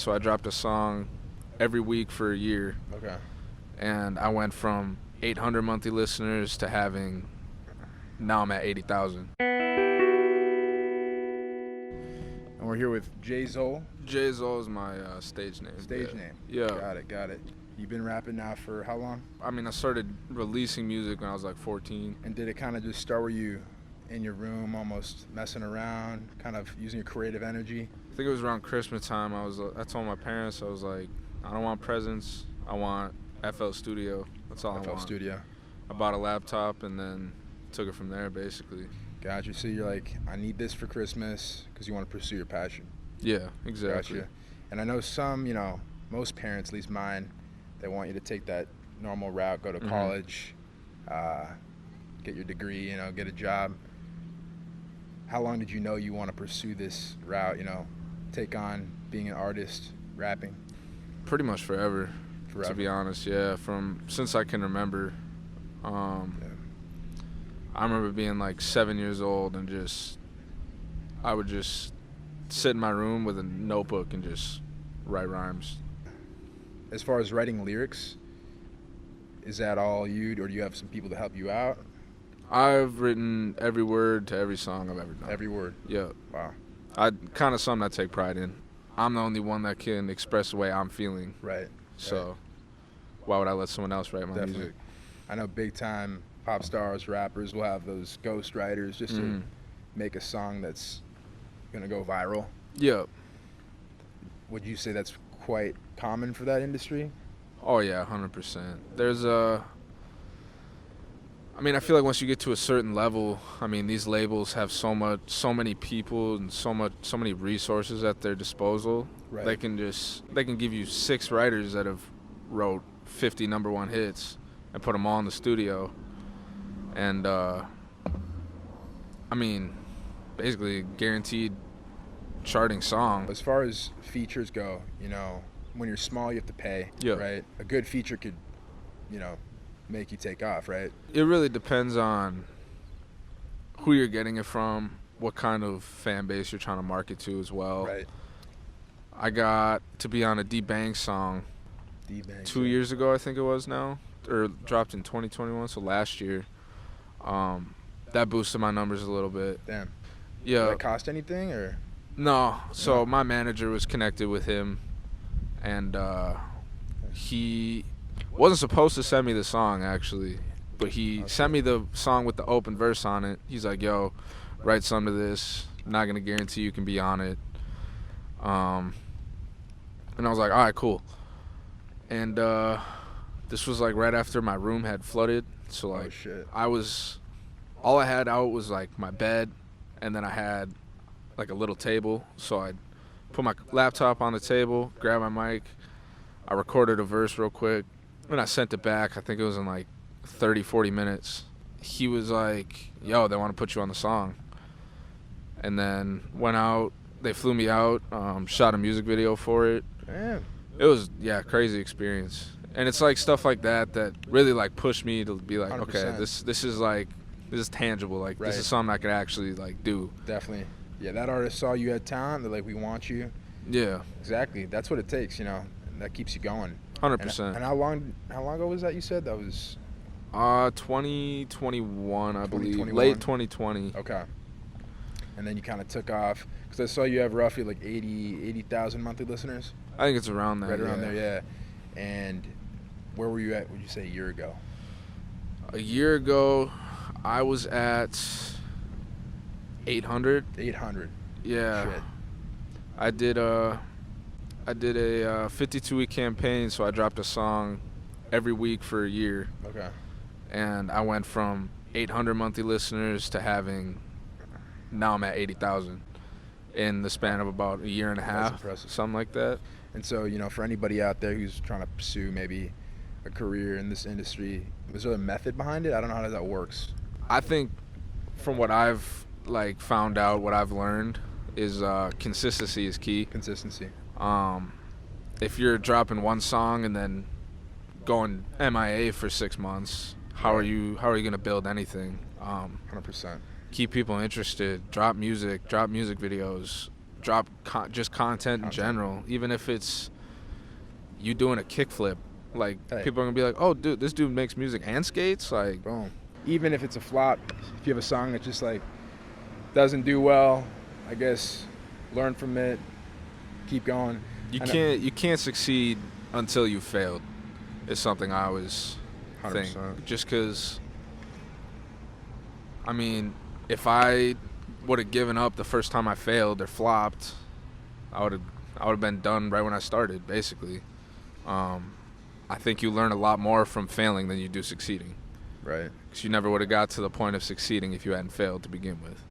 So I dropped a song every week for a year, Okay. and I went from 800 monthly listeners to having, now I'm at 80,000. And we're here with ZOLE. ZOLE is my stage name. Stage name. Yeah. Got it. You've been rapping now for how long? I mean, I started releasing music when I was like 14. And did it kind of just start with you in your room, almost messing around, kind of using your creative energy? I think it was around Christmas time. I told my parents, I was like, I don't want presents. I want FL Studio. That's all I want. FL Studio. I bought a laptop and then took it from there, basically. Gotcha. So you're like, I need this for Christmas because you want to pursue your passion. Yeah, exactly. Gotcha. And I know some, most parents, at least mine, they want you to take that normal route, go to college, get your degree, get a job. How long did you know you want to pursue this route, take on being an artist, rapping? Pretty much forever. To be honest, yeah. Since I can remember. I remember being like 7 years old and I would just sit in my room with a notebook and just write rhymes. As far as writing lyrics, is that all you, or do you have some people to help you out? I've written every word to every song I've ever done. Every word? Yeah. Wow. Kind of something I take pride in. I'm the only one that can express the way I'm feeling. Right. So why would I let someone else write my music? I know big time pop stars, rappers will have those ghost writers just to make a song that's going to go viral. Yeah. Would you say that's quite common for that industry? Oh yeah, 100%. I feel like once you get to a certain level, these labels have so many people and so many resources at their disposal. Right. They can give you 6 writers that have wrote 50 number 1 hits and put them all in the studio. And basically guaranteed charting song. As far as features go, when you're small, you have to pay, right? A good feature could, make you take off, right? It really depends on who you're getting it from, what kind of fan base you're trying to market to as well. Right. I got to be on a D-Bang song 2 years ago, I think it was now, or dropped in 2021, so last year. That boosted my numbers a little bit. Damn. Yeah. Did that cost anything, or? No. So my manager was connected with him, and he wasn't supposed to send me the song, actually, but he sent me the song with the open verse on it. He's like, yo, write some to this. I'm not going to guarantee you can be on it. And I was like, all right, cool. And this was like right after my room had flooded. So like all I had out was like my bed, and then I had like a little table. So I'd put my laptop on the table, grab my mic, I recorded a verse real quick, and I sent it back. I think it was in like 30-40 minutes. He was like, yo, they want to put you on the song. And then went out, they flew me out, shot a music video for it. Damn. It was, crazy experience. And it's like stuff like that really like pushed me to be like, 100%. okay, this is tangible. Like this is something I could actually like do. Definitely. Yeah, that artist saw you had talent. They're like, we want you. Yeah. Exactly. That's what it takes, and that keeps you going. 100%. And how long ago was that you said? That was 2021, I believe. 2021? Late 2020. Okay. And then you kind of took off, because I saw you have roughly like 80,000 monthly listeners. I think it's around that. Right around there, yeah. And where were you at, would you say, a year ago? A year ago, I was at 800. 800. Yeah. Shit. I did a 52-week campaign, so I dropped a song every week for a year. Okay. And I went from 800 monthly listeners to having, now I'm at 80,000 in the span of about a year and a half. That's impressive. Something like that. And so, for anybody out there who's trying to pursue maybe a career in this industry, was there a method behind it? I don't know how that works. I think from what I've found out, what I've learned is consistency is key. Consistency. If you're dropping one song and then going MIA for 6 months, how are you going to build anything? 100%. Keep people interested. Drop music videos. drop just content in general, even if it's you doing a kickflip. Like, people are gonna be like, "Oh, dude, this dude makes music and skates." Like, boom. Even if it's a flop, if you have a song that just like doesn't do well, I guess learn from it, keep going. You can't succeed until you've failed. Is something I always think. 100%. Just because, I mean, if I would have given up the first time I failed or flopped, I would have been done right when I started, basically. I think you learn a lot more from failing than you do succeeding. Right. Because you never would have got to the point of succeeding if you hadn't failed to begin with.